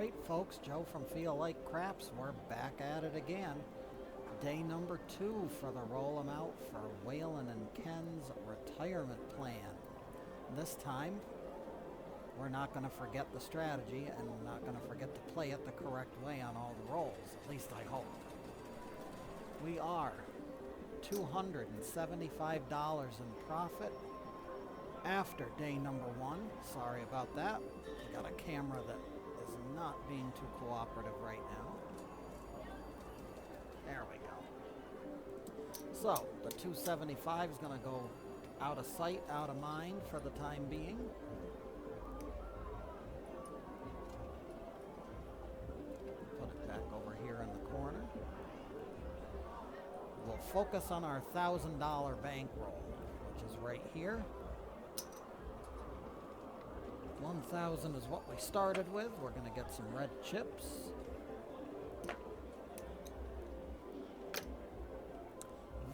Alright folks, Joe from Feel Like Craps. We're back at it again. Day number 2 for the roll 'em out for Waylon and Ken's retirement plan. This time, we're not going to forget the strategy and we're not going to forget to play it the correct way on all the rolls. At least I hope. We are $275 in profit after day number 1. Sorry about that. I got a camera that is not being too cooperative right now. There we go. So, the 275 is going to go out of sight, out of mind for the time being. Put it back over here in the corner. We'll focus on our $1,000 bankroll, which is right here. 1,000 is what we started with. We're going to get some red chips.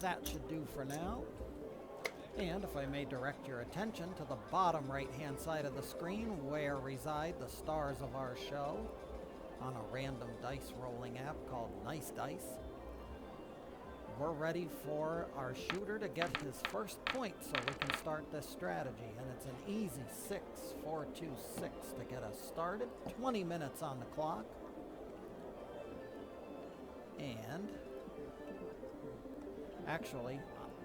That should do for now. And if I may direct your attention to the bottom right-hand side of the screen, where reside the stars of our show on a random dice rolling app called Nice Dice. We're ready for our shooter to get his first point so we can start this strategy. And it's an easy 6-4-2-6 to get us started. 20 minutes on the clock. And actually,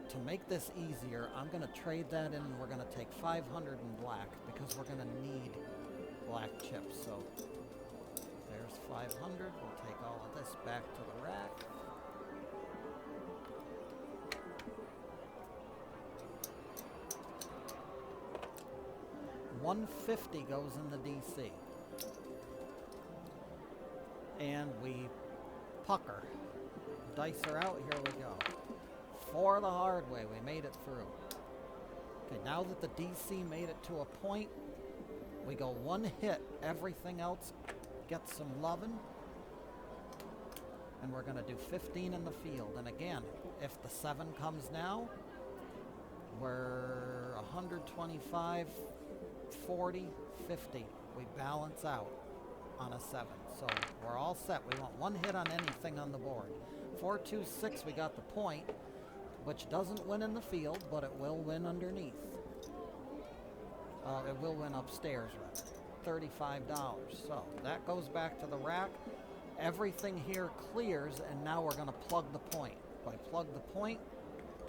to make this easier, I'm going to trade that in and we're going to take 500 in black because we're going to need black chips. So there's 500. We'll take all of this back to the rack. $150 goes in the DC. And we pucker. Dice are out. Here we go. For the hard way. We made it through. Okay, now that the DC made it to a point, we go one hit. Everything else gets some loving. And we're going to do 15 in the field. And again, if the 7 comes now, we're 125, 40, 50. We balance out on a 7. So we're all set. We want one hit on anything on the board. 4-2-6, we got the point, which doesn't win in the field, but it will win underneath. It will win upstairs, rather. $35. So that goes back to the rack. Everything here clears, and now we're going to plug the point. By plug the point,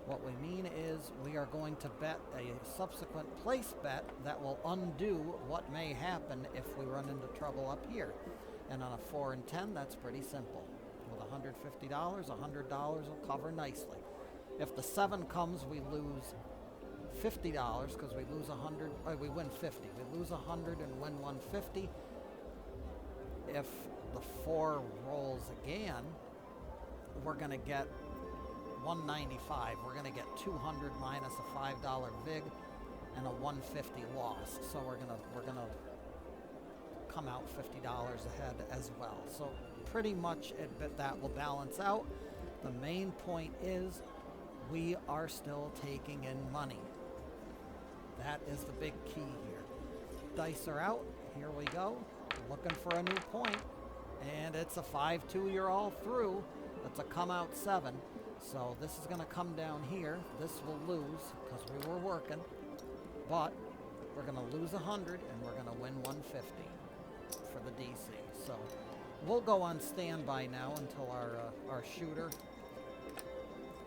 what we mean is we are going to bet a subsequent place bet that will undo what may happen if we run into trouble up here. And on a 4 and 10, that's pretty simple. With $150, $100 will cover nicely. If the 7 comes, we lose $50 because we lose 100. We win 50. We lose 100 and win 150. If the 4 rolls again, we're going to get 195. We're going to get 200 minus a $5 vig and a 150 loss. So we're gonna come out $50 ahead as well. So pretty much that will balance out. The main point is we are still taking in money. That is the big key here. Dice are out. Here we go. Looking for a new point. And it's a 5-2. You're all through. It's a come out 7. So this is going to come down here. This will lose because we were working. But we're going to lose 100 and we're going to win 150 for the DC. So we'll go on standby now until our shooter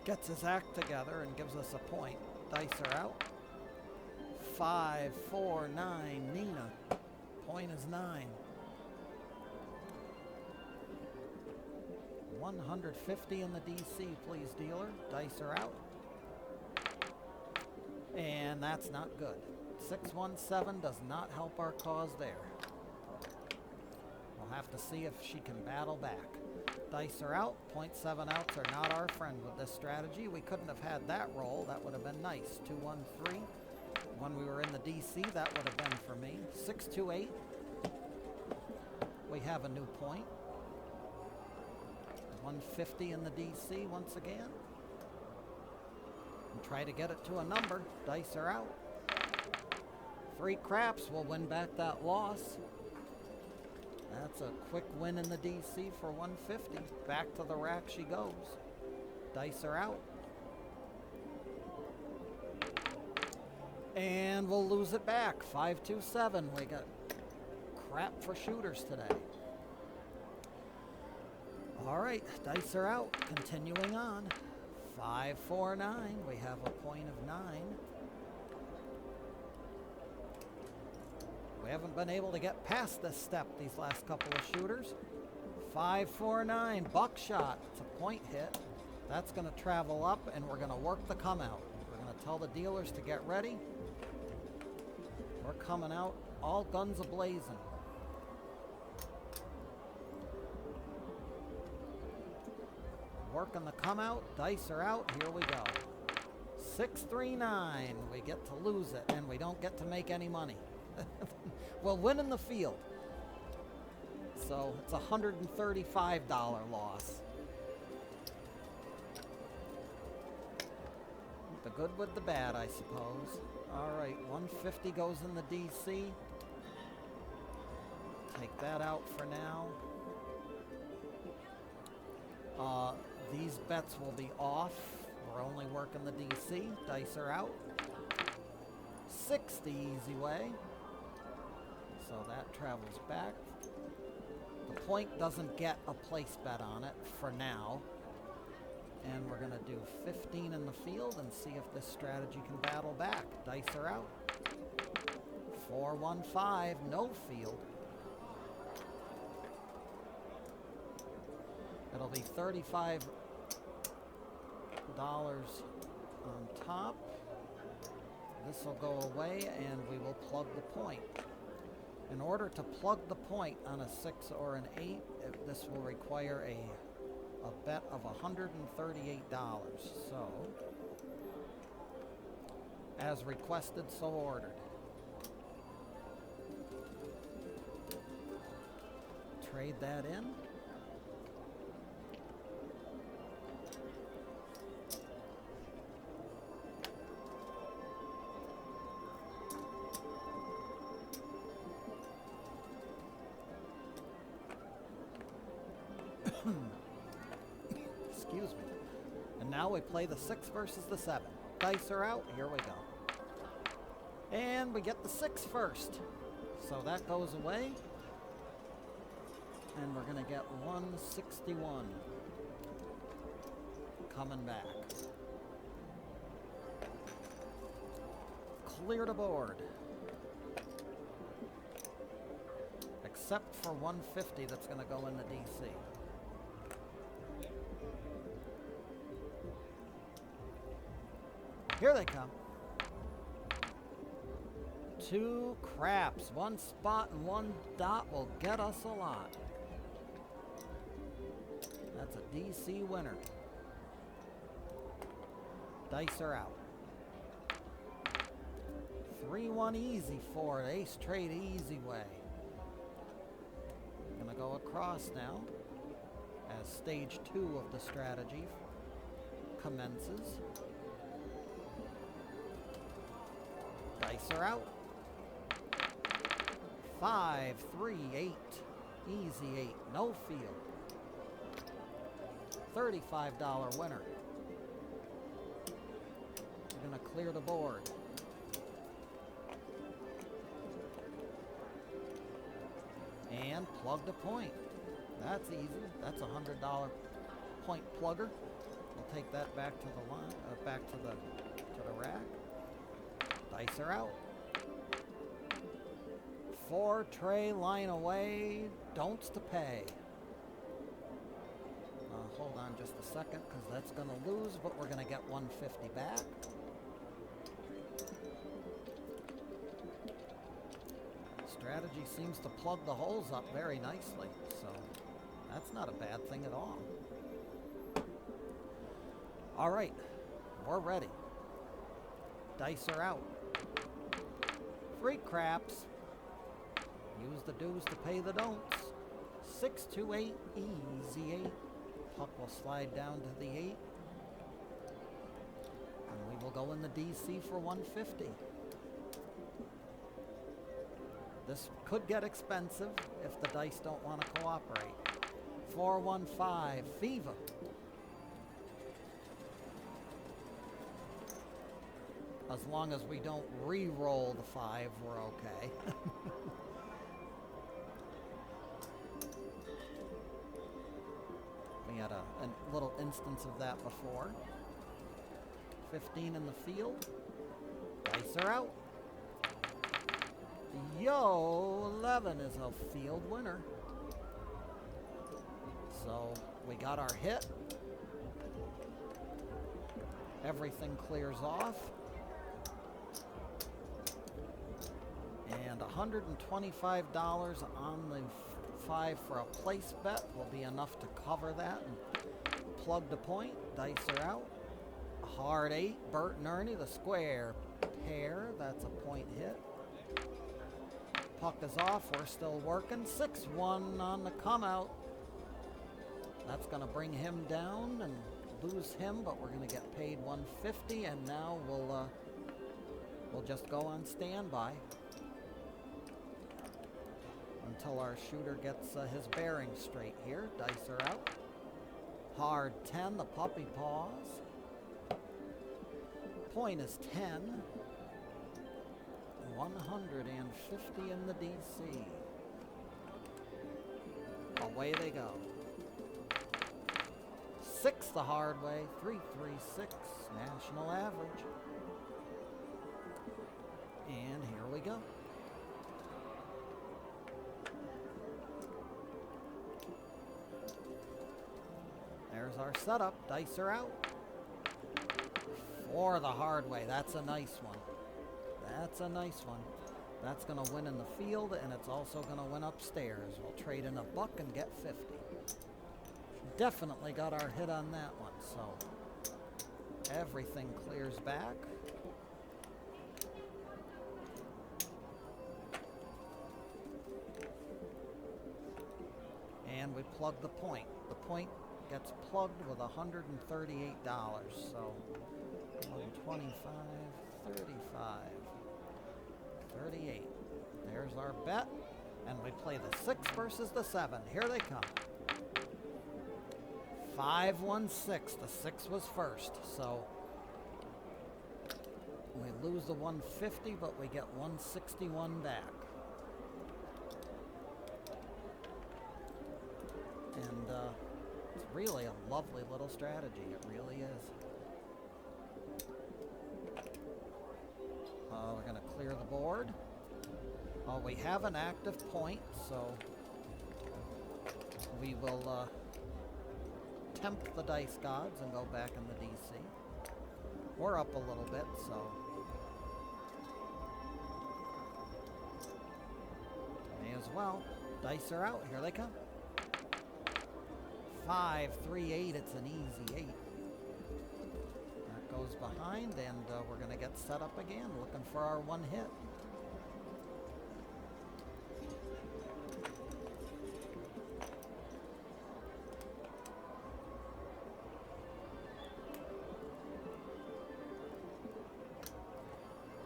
gets his act together and gives us a point. Dice are out. 5, 4, 9. Nina. Point is 9. 150 in the DC, please, dealer. Dice are out. And that's not good. 617 does not help our cause there. We'll have to see if she can battle back. Dice are out. 0.7 outs are not our friend with this strategy. We couldn't have had that roll. That would have been nice. 213. When we were in the DC, that would have been for me. 628. We have a new point. 150 in the DC once again. And try to get it to a number. Dice are out. 3 craps will win back that loss. That's a quick win in the DC for 150. Back to the rack she goes. Dice are out. And we'll lose it back. 527. We got crap for shooters today. All right, dice are out. Continuing on. 549. We have a point of 9. We haven't been able to get past this step these last couple of shooters. 549. Buckshot. It's a point hit. That's going to travel up, and we're going to work the come out. We're going to tell the dealers to get ready. We're coming out all guns a-blazing. Working the come out. Dice are out. Here we go. 639. We get to lose it, and we don't get to make any money. We'll win in the field. So it's a $135 loss. The good with the bad, I suppose. All right, 150 goes in the DC. Take that out for now. These bets will be off. We're only working the DC. Dice are out. 60 easy way. So that travels back. The point doesn't get a place bet on it for now. And we're going to do 15 in the field and see if this strategy can battle back. Dice are out. 415, no field. It'll be $35 on top. This will go away and we will plug the point. In order to plug the point on a 6 or an 8, this will require a bet of $138. So, as requested, so ordered. Trade that in. Excuse me. And now we play the 6 versus the 7. Dice are out. Here we go. And we get the 6 first. So that goes away. And we're going to get 161. Coming back. Clear the board. Except for 150 that's going to go in the DC. Here they come. 2 craps. 1 spot and 1 dot will get us a lot. That's a DC winner. Dice are out. 3-1 easy for it. Ace trade easy way. Gonna go across now as stage 2 of the strategy commences. Dice are out. 5, 3, 8. Easy 8. No field. $35 winner. We're going to clear the board. And plug the point. That's easy. That's a $100 point plugger. We'll take that back to the line, back to the rack. Dice are out. 4 tray line away. Don'ts to pay. Hold on just a second because that's going to lose, but we're going to get 150 back. Strategy seems to plug the holes up very nicely, so that's not a bad thing at all. All right, we're ready. Dice are out. Free craps. Use the do's to pay the don'ts. 6 to 8, easy 8. Puck will slide down to the 8. And we will go in the DC for 150. This could get expensive if the dice don't want to cooperate. 415, Fever. As long as we don't re-roll the 5, we're okay. We had a little instance of that before. 15 in the field. Dice are out. Yo, 11 is a field winner. So we got our hit. Everything clears off. And $125 on the 5 for a place bet will be enough to cover that and plug the point. Dice are out. Hard 8, Bert and Ernie, the square pair. That's a point hit. Puck is off. We're still working. 6-1 on the come out. That's going to bring him down and lose him, but we're going to get paid $150, and now we'll just go on standby until our shooter gets his bearings straight here. Dice are out. Hard 10, the puppy paws. Point is 10. 150 in the DC. Away they go. 6 the hard way. 336 national average. And here we go. There's our setup. Dice are out. 4 the hard way. That's a nice one. That's a nice one. That's going to win in the field, and it's also going to win upstairs. We'll trade in a buck and get 50. Definitely got our hit on that one, so everything clears back. And we plug the point. The point gets plugged with $138, so 125, 35, 38. There's our bet, and we play the 6 versus the 7. Here they come. 5-1-6. The 6 was first, so we lose the 150, but we get 161 back. And it's really a lovely little strategy. It really is. We're going to clear the board. We have an active point, so we will tempt the dice gods and go back in the DC. We're up a little bit, so may as well. Dice are out. Here they come. 5, 3, 8. It's an easy 8. That goes behind, and we're going to get set up again, looking for our one hit.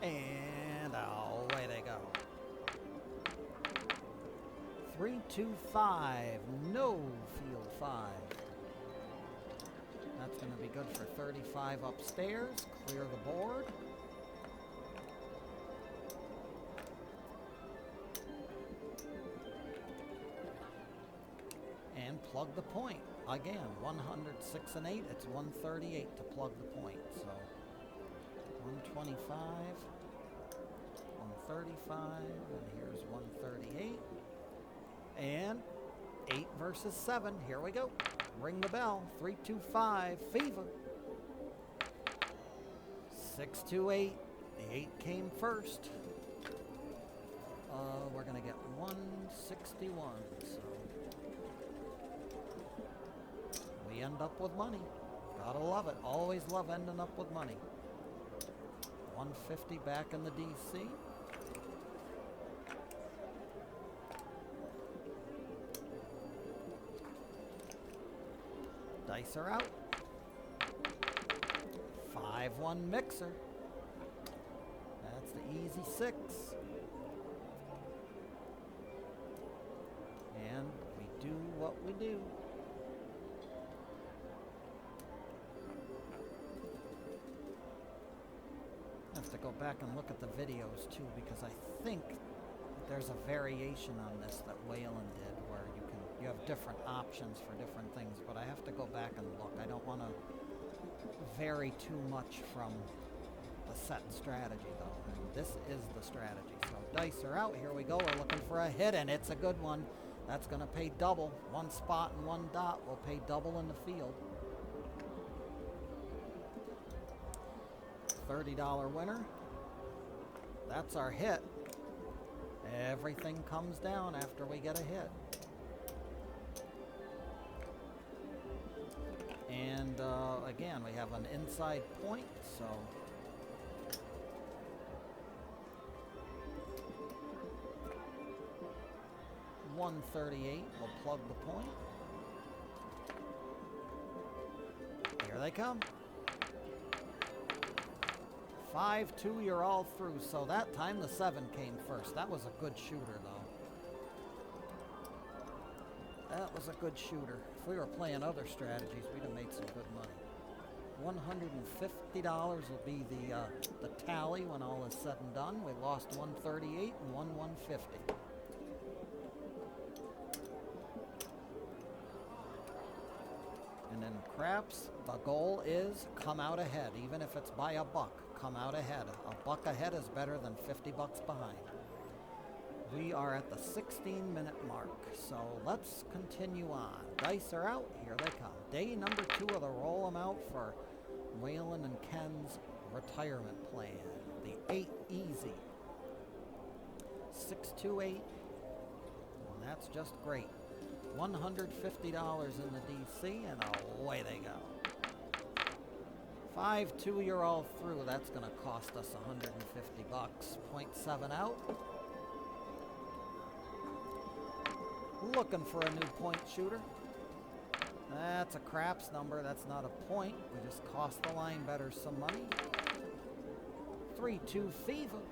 And away they go. 3-2-5. No field 5. That's going to be good for 35 upstairs. Clear the board. And plug the point. Again, 106 and 8. It's 138 to plug the point. So 125, 135, and here's 138. And 8 versus 7. Here we go. Ring the bell. 3-2-5. Fever. 6-2-8. The 8 came first. We're going to get 161. So we end up with money. Gotta love it. Always love ending up with money. 150 back in the DC. Dice are out. 5-1 mixer. That's the easy 6. what we do. I have to go back and look at the videos too, because I think there's a variation on this that Waylon did where you have different options for different things, but I have to go back and look. I don't want to vary too much from the set strategy though. And this is the strategy. So dice are out. Here we go. We're looking for a hit, and it's a good one. That's going to pay double. One spot and one dot will pay double in the field. $30 winner. That's our hit. Everything comes down after we get a hit. And again, we have an inside point, so $138 will plug the point. Here they come. 5-2, you're all through. So that time the 7 came first. That was a good shooter, though. That was a good shooter. If we were playing other strategies, we'd have made some good money. $150 will be the tally when all is said and done. We lost 138 and won 150. And then craps, the goal is come out ahead, even if it's by a buck. Come out ahead. A buck ahead is better than 50 bucks behind. We are at the 16-minute mark, so let's continue on. Dice are out. Here they come. Day number 2 of the roll 'em out for Waylon and Ken's retirement plan. The 8 easy. 628. And that's just great. $150 in the DC, and away they go. 5-2, you're all through. That's going to cost us 150 bucks. 0.7 out. Looking for a new point shooter. That's a craps number. That's not a point. We just cost the line better some money. 3-2 Fever.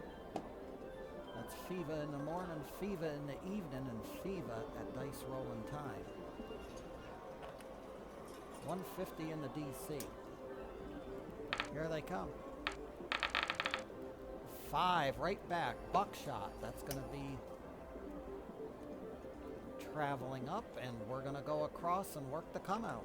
That's Fever in the morning, Fever in the evening, and Fever at dice rolling time. 150 in the DC. Here they come. 5 right back. Buckshot. That's going to be traveling up, and we're going to go across and work the come out.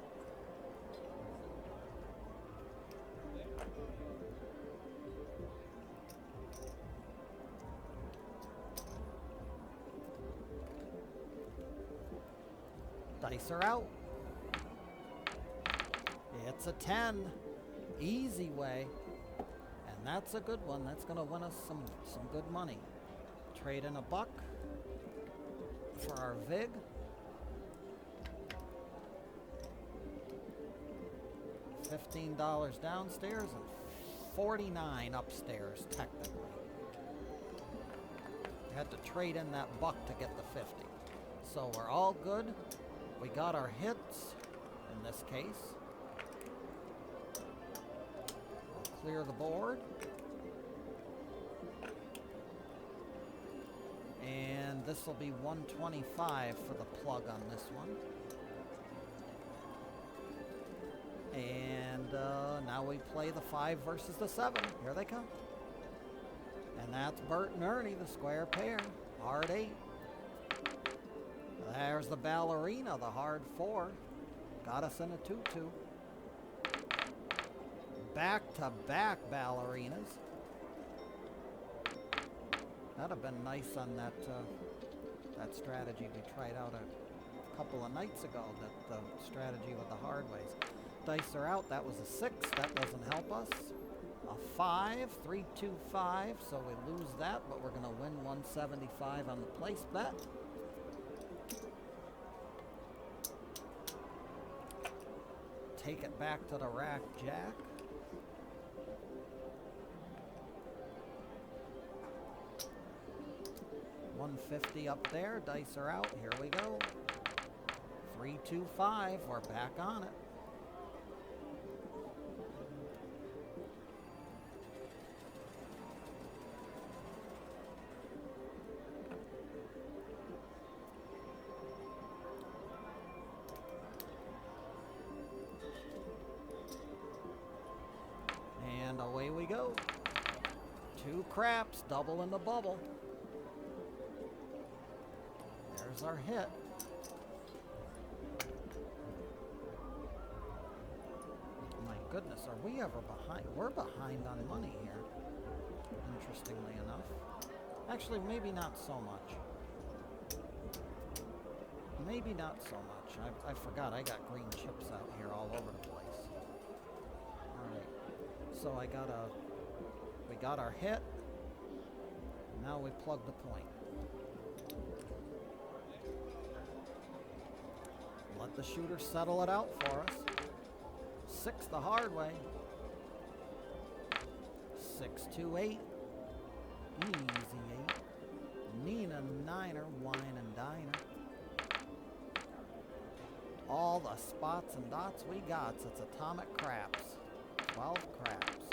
Dice are out. It's a 10. Easy way. And that's a good one. That's going to win us some good money. Trade in a buck for our VIG. $15 downstairs and $49 upstairs, technically. You had to trade in that buck to get the 50. So we're all good. We got our hits in this case. We'll clear the board. And this will be 125 for the plug on this one. And now we play the 5 versus the 7. Here they come. And that's Bert and Ernie, the square pair. Hard 8. There's the ballerina, the hard 4. Got us in a 2-2. Back-to-back ballerinas. That'd have been nice on that strategy we tried out a couple of nights ago, the strategy with the hard ways. Dice are out. That was a 6. That doesn't help us. A 5, 3-2-5, so we lose that, but we're going to win 175 on the place bet. Take it back to the rack jack. $150 up there. Dice are out. Here we go. 3-2-5. We're back on it. craps, double in the bubble. There's our hit. My goodness, are we ever behind? We're behind on money here, interestingly enough. Actually, maybe not so much. Maybe not so much. I forgot I got green chips out here all over the place. Alright, so we got our hit. Now we plug the point. Let the shooter settle it out for us. 6 the hard way. 6, 2, 8. Easy 8. Nina Niner, wine and diner. All the spots and dots we got. It's atomic craps. 12 craps.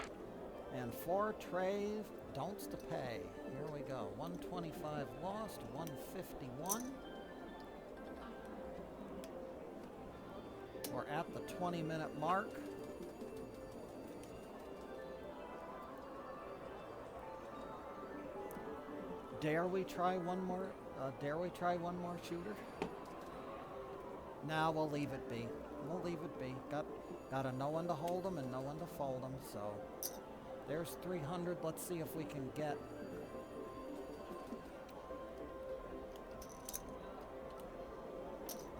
And 4 trays, don'ts to pay. Here we go. 125 lost, 151. We're at the 20-minute mark. Dare we try one more? Shooter? Nah, we'll leave it be. We'll leave it be. Got to know when to hold them and know when to fold them. So there's 300. Let's see if we can get.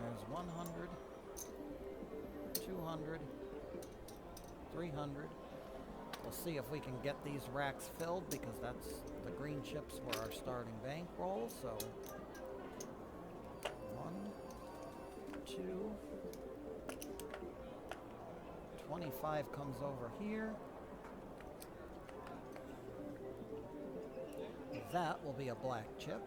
There's 100, 200, 300. We'll see if we can get these racks filled because that's the green chips were our starting bankroll. So 1, 2, 25 comes over here. That will be a black chip.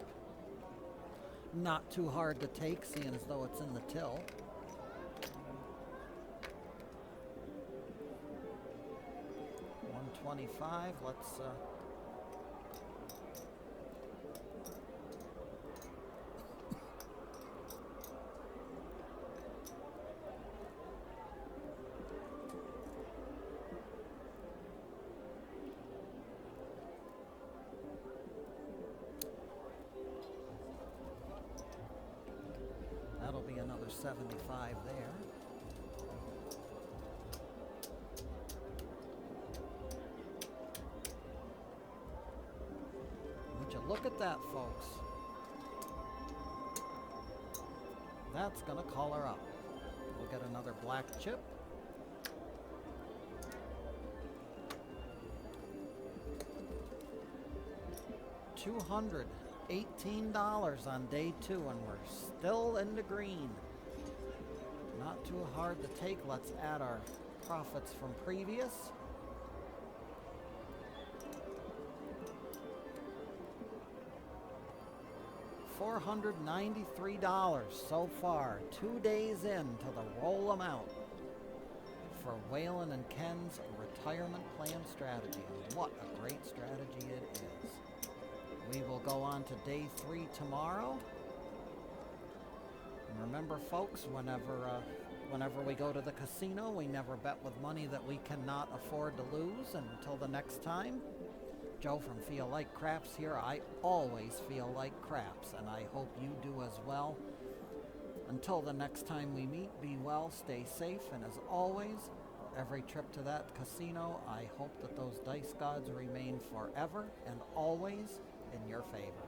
Not too hard to take, seeing as though it's in the till. $125. Let's that'll be another 75 there. Would you look at that, folks? That's gonna call her up. We'll get another black chip. $218 on day 2, and we're still in the green. Not too hard to take. Let's add our profits from previous. $493 so far, 2 days in to the roll amount for Waylon and Ken's retirement plan strategy. And what a great strategy it is. We will go on to day 3 tomorrow. And remember, folks, whenever we go to the casino, we never bet with money that we cannot afford to lose. And until the next time, Joe from Feel Like Craps here. I always feel like craps, and I hope you do as well. Until the next time we meet, be well, stay safe, and as always, every trip to that casino, I hope that those dice gods remain forever and always in your favor.